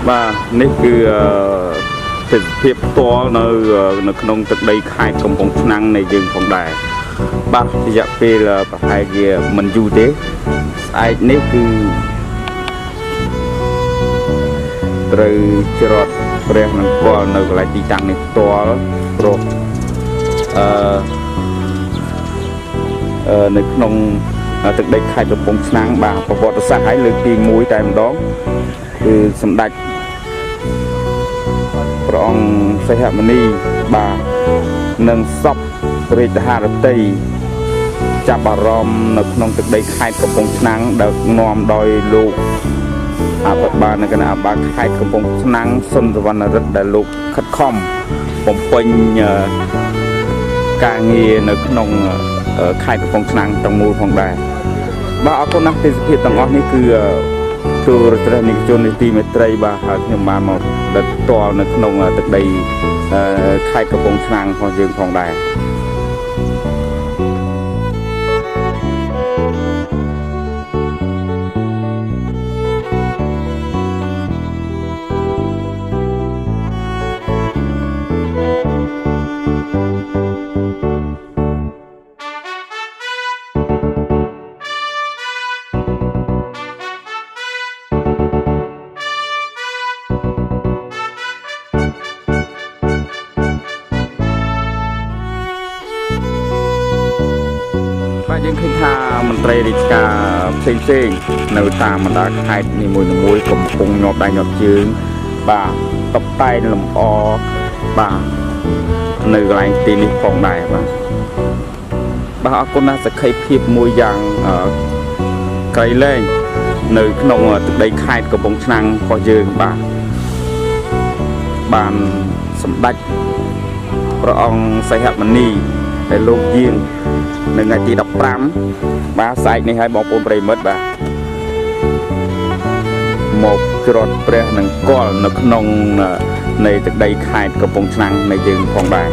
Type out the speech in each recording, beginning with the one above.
បាទនេះគឺទេសភាពផ្ទាល់នៅក្នុងទឹកដីខេត្តកំពង់ឆ្នាំងនៃយើងផងដែរបាទរយៈពេលប្រហែលជាមិនយូរទេស្អែកនេះគឺត្រូវច្រត់ព្រះនង្គ័លនៅកន្លែងទីតាំងនេះផ្ទាល់ព្រោះនៅក្នុងទឹកដីខេត្តកំពង់ឆ្នាំងបាទប្រវត្តិសាស្ត្រឲ្យលើកទី1តែម្ដងគឺសម្ដេចព្រះអង្គសីហមុនីបាទនិងសពរាជហារតីចាប់អារម្មណ៍នៅក្នុងទឹកដីខេត្តកំពង់ឆ្នាំងដឹកនាំដោយលោកអភិបាលនៅគណៈអភិបាលខេត្តកំពង់ឆ្នាំងសុនសវណ្ណរិទ្ធដែលលោកខិតខំបំពេញការងារនៅក្នុងខេត្តកំពង់ឆ្នាំងទាំងមូលផងដែរបាទអរគុណណាស់ទេសភាពទាំងអស់នេះគឺទូរទស្សនិកជននីតិមេត្រីបាទហើយខ្ញុំបានមកដឹកផ្ទាល់នៅក្នុងទឹកដីខេត្តកំពង់ឆ្នាំងរបស់យើងផងដែរបាទយើងឃើញថាមន្ត្រីរាជការផ្សេងៗនៅតាមបណ្ដាខេត្តនីមួយៗកំពុងញាប់ដៃញាប់ជើងបាទតុបតែងលម្អបាទនៅកន្លែងទីនេះផងដែរបាទអរគុណណាស់សក្ខីភាពមួយយ៉ាងក្រៃលែងនៅក្នុងទឹកដីខេត្តកំពង់ឆ្នាំងរបស់យើងបាទបានសម្ដេចព្រះអង្គសីហមុនីដែលលោកយាងនៅថ្ងៃទី15បាទស្អែកនេះឲ្យបងប្អូនប្រិមិត្តបាទមកច្រត់ព្រះនង្គ័លនៅក្នុងនៃទឹកដីខេត្តកំពង់ឆ្នាំងនៃយើងផងដែរ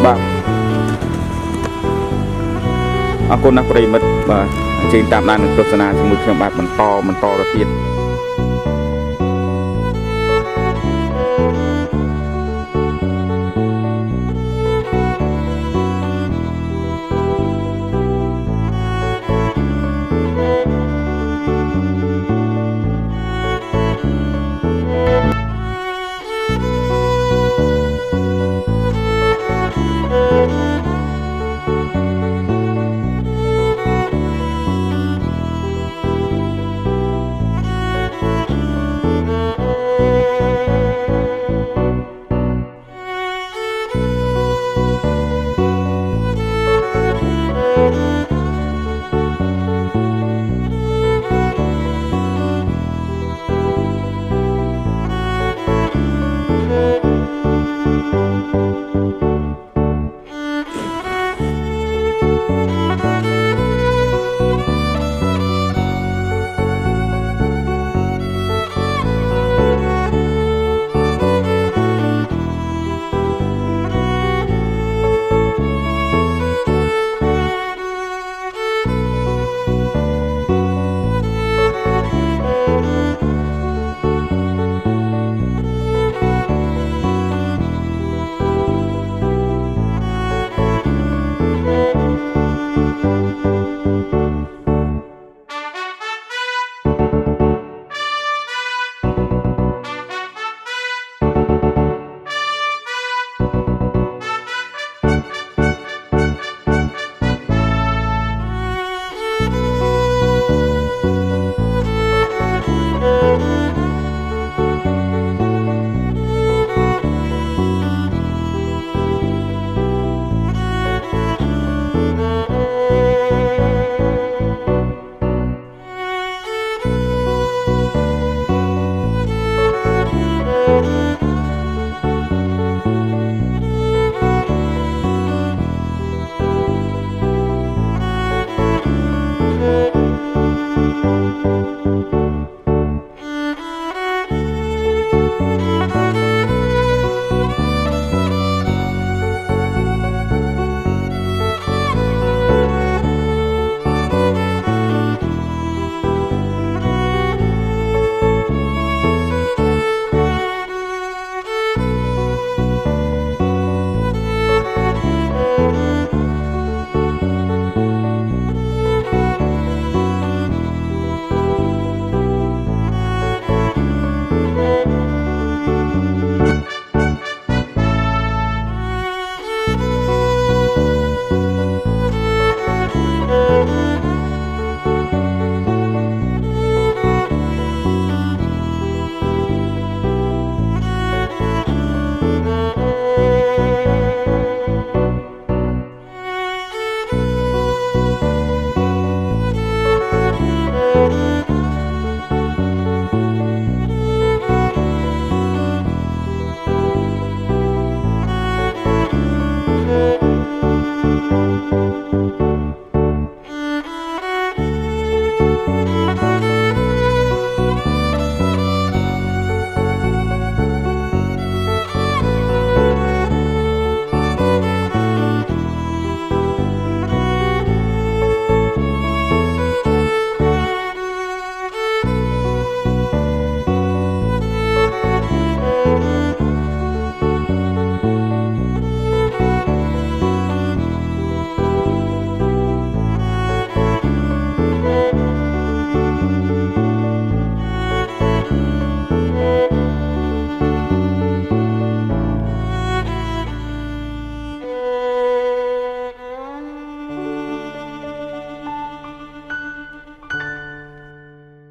បាទអរគុណណាស់ប្រិមិត្តបាទអញ្ជើញតាមដាននឹងទស្សនាជាមួយខ្ញុំបាទបន្តទៅទៀត